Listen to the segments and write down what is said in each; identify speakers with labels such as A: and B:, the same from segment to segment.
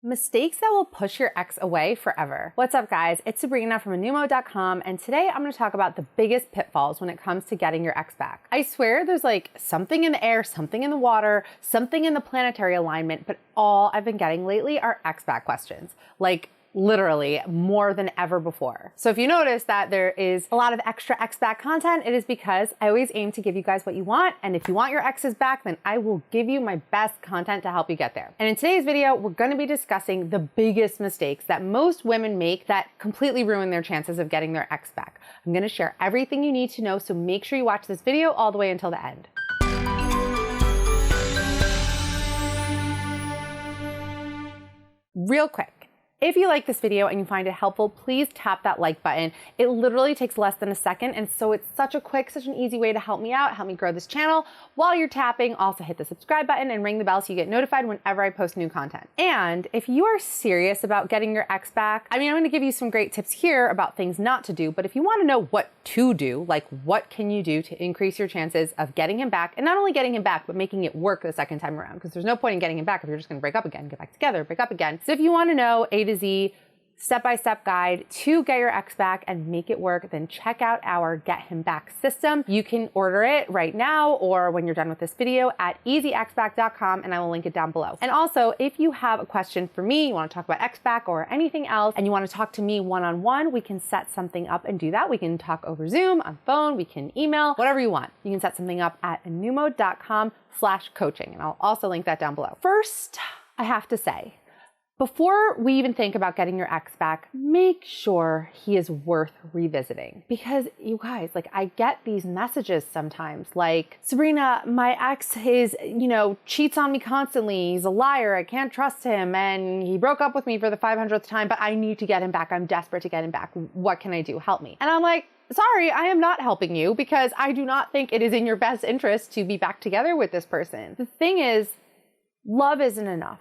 A: Mistakes that will push your ex away forever. What's up, guys? It's Sabrina from Anumo.com, and today I'm going to talk about the biggest pitfalls when it comes to getting your ex back. I swear there's like something in the air, something in the water, something in the planetary alignment, but all I've been getting lately are ex back questions. Like, literally more than ever before. So if you notice that there is a lot of extra ex back content, it is because I always aim to give you guys what you want. And if you want your exes back, then I will give you my best content to help you get there. And in today's video, we're going to be discussing the biggest mistakes that most women make that completely ruin their chances of getting their ex back. I'm going to share everything you need to know, so make sure you watch this video all the way until the end. Real quick, if you like this video and you find it helpful, please tap that like button. It literally takes less than a second, and so it's such a quick, such an easy way to help me out, help me grow this channel. While you're tapping, also hit the subscribe button and ring the bell so you get notified whenever I post new content. And if you are serious about getting your ex back, I'm gonna give you some great tips here about things not to do, but if you wanna know what to do, like what can you do to increase your chances of getting him back, and not only getting him back, but making it work the second time around, because there's no point in getting him back if you're just gonna break up again, get back together, break up again. So if you wanna know A to Z, step-by-step guide to get your ex back and make it work, then check out our Get Him Back system. You can order it right now or when you're done with this video at easyxback.com, and I will link it down below. And also, if you have a question for me, you want to talk about ex back or anything else, and you want to talk to me one-on-one, we can set something up and do that. We can talk over Zoom, on phone, we can email, whatever you want. You can set something up at anumo.com/coaching, and I'll also link that down below. First, I have to say, before we even think about getting your ex back, make sure he is worth revisiting. Because you guys, like, I get these messages sometimes like, Sabrina, my ex is, cheats on me constantly. He's a liar. I can't trust him. And he broke up with me for the 500th time, but I need to get him back. I'm desperate to get him back. What can I do? Help me. And I'm like, sorry, I am not helping you, because I do not think it is in your best interest to be back together with this person. The thing is, love isn't enough.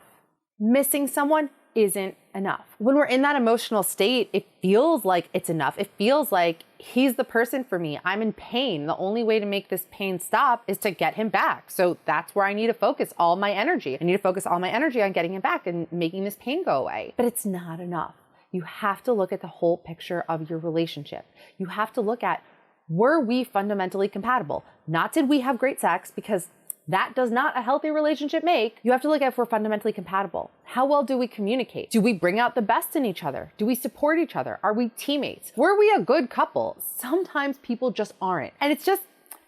A: Missing someone isn't enough. When we're in that emotional state, it feels like it's enough. It feels like he's the person for me. I'm in pain. The only way to make this pain stop is to get him back. So that's where I need to focus all my energy. I need to focus all my energy on getting him back and making this pain go away. But it's not enough. You have to look at the whole picture of your relationship. You have to look at, were we fundamentally compatible? Not did we have great sex, because that does not a healthy relationship make. You have to look at if we're fundamentally compatible. How well do we communicate? Do we bring out the best in each other? Do we support each other? Are we teammates? Were we a good couple? Sometimes people just aren't. And it's just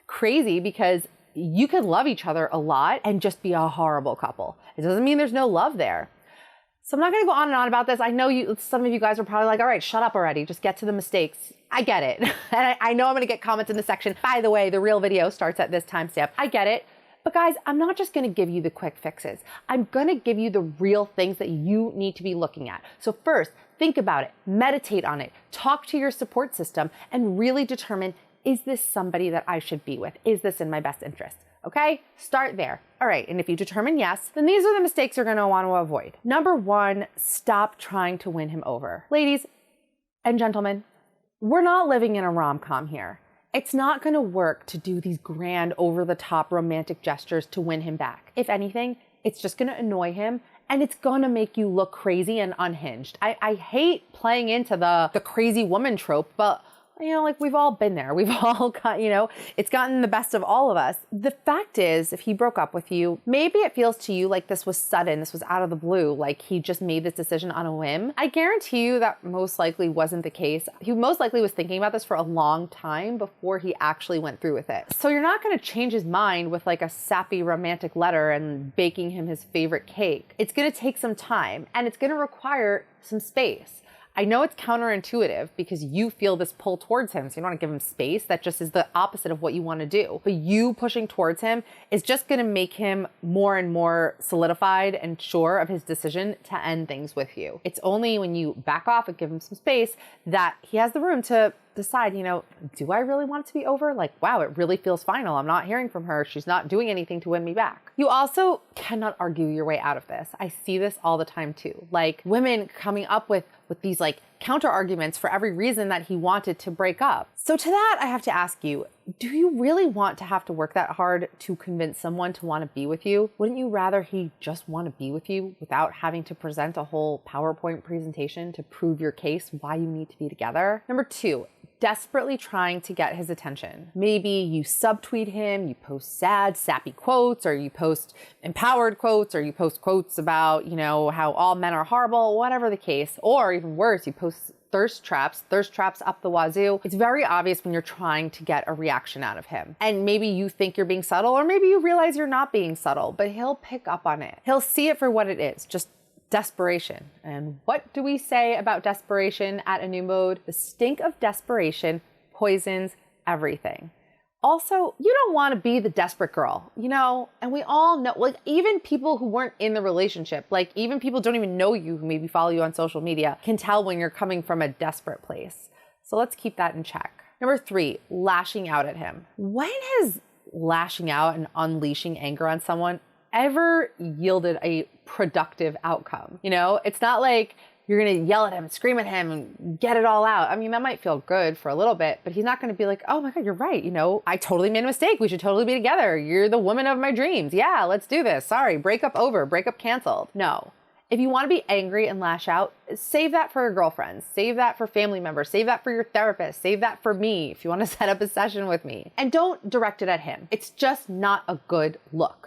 A: crazy, because you could love each other a lot and just be a horrible couple. It doesn't mean there's no love there. So I'm not gonna go on and on about this. I know some of you guys are probably like, all right, shut up already. Just get to the mistakes. I get it. And I know I'm gonna get comments in the section. By the way, the real video starts at this timestamp. I get it. But guys, I'm not just gonna give you the quick fixes. I'm gonna give you the real things that you need to be looking at. So first, think about it, meditate on it, talk to your support system, and really determine, is this somebody that I should be with? Is this in my best interest? Okay, start there. All right, and if you determine yes, then these are the mistakes you're gonna wanna avoid. Number one, stop trying to win him over. Ladies and gentlemen, we're not living in a rom-com here. It's not gonna work to do these grand, over-the-top romantic gestures to win him back. If anything, it's just gonna annoy him, and it's gonna make you look crazy and unhinged. I hate playing into the crazy woman trope, but like, we've all been there. We've all got, it's gotten the best of all of us. The fact is, if he broke up with you, maybe it feels to you like this was sudden, this was out of the blue, like he just made this decision on a whim. I guarantee you that most likely wasn't the case. He most likely was thinking about this for a long time before he actually went through with it. So you're not gonna change his mind with like a sappy romantic letter and baking him his favorite cake. It's gonna take some time, and it's gonna require some space. I know it's counterintuitive because you feel this pull towards him, so you don't want to give him space. That just is the opposite of what you want to do. But you pushing towards him is just going to make him more and more solidified and sure of his decision to end things with you. It's only when you back off and give him some space that he has the room to decide, do I really want it to be over? Like, wow, it really feels final. I'm not hearing from her. She's not doing anything to win me back. You also cannot argue your way out of this. I see this all the time too. Like, women coming up with these like counter arguments for every reason that he wanted to break up. So to that, I have to ask you, do you really want to have to work that hard to convince someone to want to be with you? Wouldn't you rather he just want to be with you without having to present a whole PowerPoint presentation to prove your case why you need to be together? Number 2, desperately trying to get his attention. Maybe you subtweet him, you post sad, sappy quotes, or you post empowered quotes, or you post quotes about, how all men are horrible, whatever the case. Or even worse, you post thirst traps up the wazoo. It's very obvious when you're trying to get a reaction out of him. And maybe you think you're being subtle, or maybe you realize you're not being subtle, but he'll pick up on it. He'll see it for what it is, just desperation. And what do we say about desperation at A New Mode? The stink of desperation poisons everything. Also, you don't want to be the desperate girl, and we all know, like, even people who weren't in the relationship, like even people don't even know you who maybe follow you on social media can tell when you're coming from a desperate place. So let's keep that in check. Number 3, lashing out at him. When has lashing out and unleashing anger on someone ever yielded a productive outcome? It's not like you're going to yell at him, scream at him, and get it all out. I mean, that might feel good for a little bit, but he's not going to be like, oh my God, you're right. I totally made a mistake. We should totally be together. You're the woman of my dreams. Yeah, let's do this. Sorry, breakup over, breakup canceled. No. If you want to be angry and lash out, save that for your girlfriends, save that for family members, save that for your therapist, save that for me if you want to set up a session with me. And don't direct it at him. It's just not a good look.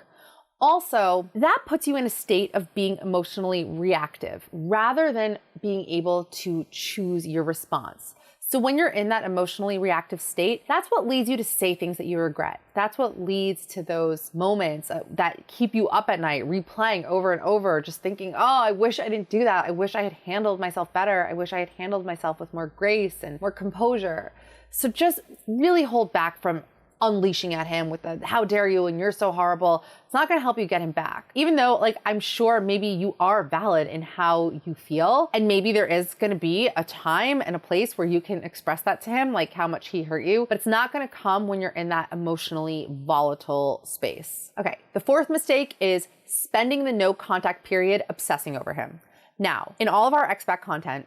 A: Also, that puts you in a state of being emotionally reactive rather than being able to choose your response. So when you're in that emotionally reactive state, that's what leads you to say things that you regret. That's what leads to those moments that keep you up at night, replaying over and over, just thinking, oh, I wish I didn't do that. I wish I had handled myself better. I wish I had handled myself with more grace and more composure. So just really hold back from unleashing at him with the how dare you and you're so horrible. It's not going to help you get him back. Even though, I'm sure maybe you are valid in how you feel, and maybe there is going to be a time and a place where you can express that to him, like how much he hurt you, but it's not going to come when you're in that emotionally volatile space. Okay, the 4th mistake is spending the no contact period obsessing over him. Now, in all of our expat content,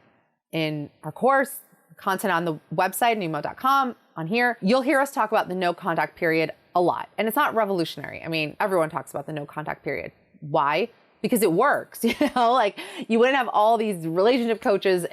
A: in our course, content on the website, newmode.com, on here, you'll hear us talk about the no contact period a lot. And it's not revolutionary. I mean, everyone talks about the no contact period. Why? Because it works, you wouldn't have all these relationship coaches,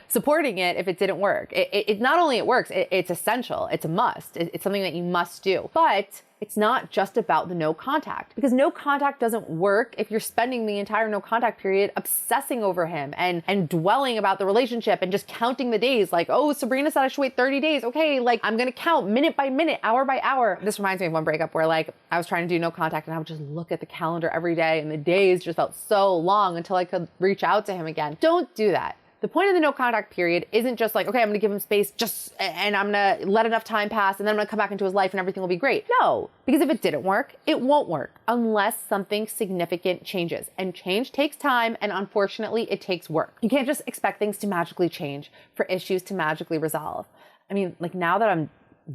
A: supporting it if it didn't work. It not only it works, it's essential. It's a must. It's something that you must do. But it's not just about the no contact, because no contact doesn't work if you're spending the entire no contact period obsessing over him and dwelling about the relationship and just counting the days. Like, oh, Sabrina said I should wait 30 days. Okay, I'm going to count minute by minute, hour by hour. This reminds me of one breakup where I was trying to do no contact and I would just look at the calendar every day and the days just felt so long until I could reach out to him again. Don't do that. The point of the no contact period isn't just okay, I'm going to give him space and I'm going to let enough time pass and then I'm going to come back into his life and everything will be great. No, because if it didn't work, it won't work unless something significant changes. And change takes time, and unfortunately, it takes work. You can't just expect things to magically change, for issues to magically resolve. I mean, now that I'm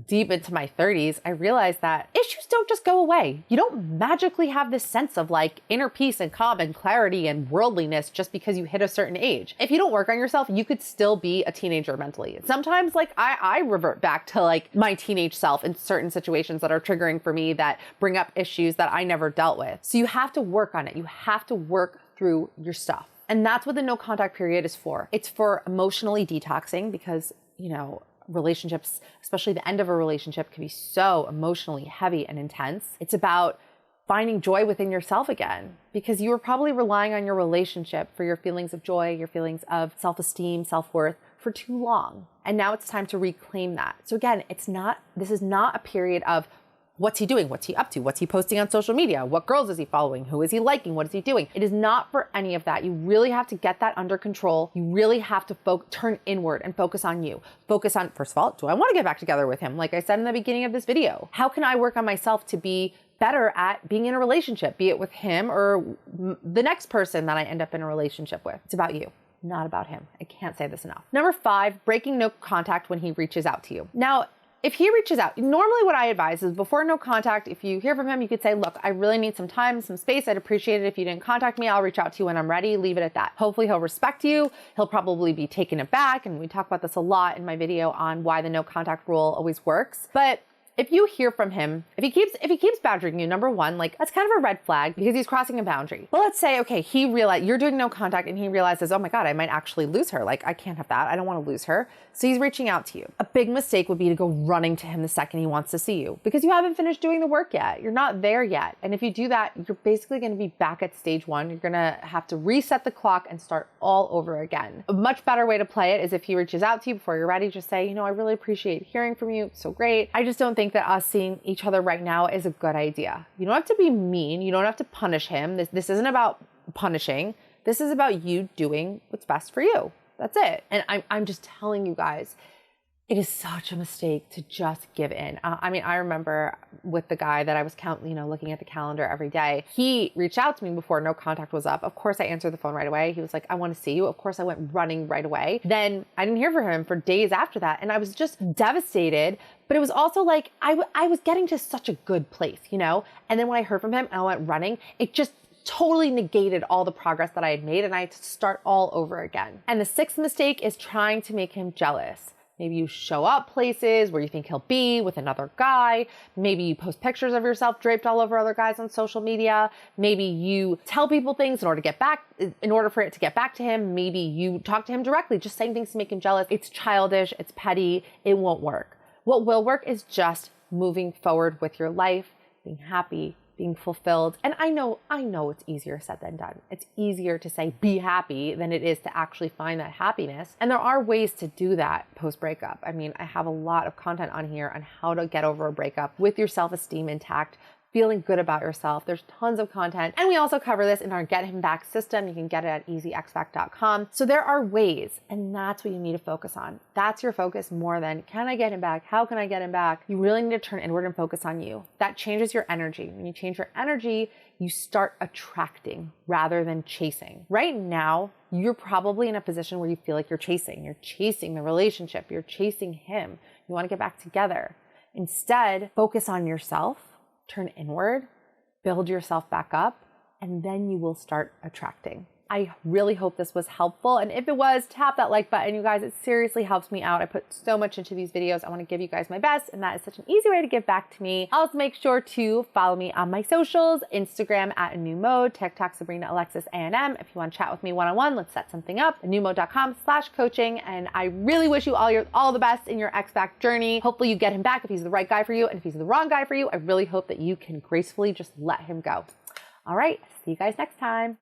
A: deep into my 30s, I realized that issues don't just go away. You don't magically have this sense of inner peace and calm and clarity and worldliness just because you hit a certain age. If you don't work on yourself, you could still be a teenager mentally. Sometimes I revert back to my teenage self in certain situations that are triggering for me, that bring up issues that I never dealt with. So you have to work on it. You have to work through your stuff. And that's what the no contact period is for. It's for emotionally detoxing because, relationships, especially the end of a relationship, can be so emotionally heavy and intense. It's about finding joy within yourself again, because you were probably relying on your relationship for your feelings of joy, your feelings of self-esteem, self-worth for too long. And now it's time to reclaim that. So again, this is not a period of what's he doing? What's he up to? What's he posting on social media? What girls is he following? Who is he liking? What is he doing? It is not for any of that. You really have to get that under control. You really have to turn inward and focus on you. Focus on, first of all, do I want to get back together with him? Like I said in the beginning of this video, how can I work on myself to be better at being in a relationship, be it with him or the next person that I end up in a relationship with? It's about you, not about him. I can't say this enough. Number 5, breaking no contact when he reaches out to you. Now, if he reaches out, normally what I advise is before no contact, if you hear from him, you could say, look, I really need some time, some space. I'd appreciate it if you didn't contact me. I'll reach out to you when I'm ready. Leave it at that. Hopefully he'll respect you. He'll probably be taken aback. And we talk about this a lot in my video on why the no contact rule always works. But if you hear from him, if he keeps badgering you, number one, like that's kind of a red flag because he's crossing a boundary. But let's say, okay, he realized you're doing no contact and he realizes, oh my God, I might actually lose her. Like I can't have that. I don't want to lose her. So he's reaching out to you. A big mistake would be to go running to him the second he wants to see you because you haven't finished doing the work yet. You're not there yet. And if you do that, you're basically going to be back at stage one. You're going to have to reset the clock and start all over again. A much better way to play it is if he reaches out to you before you're ready, just say, I really appreciate hearing from you. It's so great. I just don't think that us seeing each other right now is a good idea. You don't have to be mean. You don't have to punish him. This isn't about punishing. This is about you doing what's best for you. That's it. And I'm just telling you guys, it is such a mistake to just give in. I remember with the guy that I was looking at the calendar every day, he reached out to me before no contact was up. Of course, I answered the phone right away. He was like, I want to see you. Of course, I went running right away. Then I didn't hear from him for days after that. And I was just devastated. But it was also like, I was getting to such a good place, And then when I heard from him and I went running, it just totally negated all the progress that I had made and I had to start all over again. And the sixth mistake is trying to make him jealous. Maybe you show up places where you think he'll be with another guy. Maybe you post pictures of yourself draped all over other guys on social media. Maybe you tell people things in order for it to get back to him. Maybe you talk to him directly, just saying things to make him jealous. It's childish, it's petty, it won't work. What will work is just moving forward with your life, being happy, being fulfilled. And I know it's easier said than done. It's easier to say be happy than it is to actually find that happiness. And there are ways to do that post-breakup. I have a lot of content on here on how to get over a breakup with your self-esteem intact, feeling good about yourself. There's tons of content. And we also cover this in our Get Him Back system. You can get it at easyxpac.com. So there are ways, and that's what you need to focus on. That's your focus more than, can I get him back? How can I get him back? You really need to turn inward and focus on you. That changes your energy. When you change your energy, you start attracting rather than chasing. Right now, you're probably in a position where you feel like you're chasing. You're chasing the relationship. You're chasing him. You want to get back together. Instead, focus on yourself. Turn inward, build yourself back up, and then you will start attracting. I really hope this was helpful. And if it was, tap that like button. You guys, it seriously helps me out. I put so much into these videos. I want to give you guys my best, and that is such an easy way to give back to me. Also, make sure to follow me on my socials, Instagram at A New Mode, TikTok, Sabrina Alexis A&M. If you want to chat with me one-on-one, let's set something up. anewmode.com/coaching. And I really wish you all the best in your ex-back journey. Hopefully you get him back if he's the right guy for you. And if he's the wrong guy for you, I really hope that you can gracefully just let him go. All right, see you guys next time.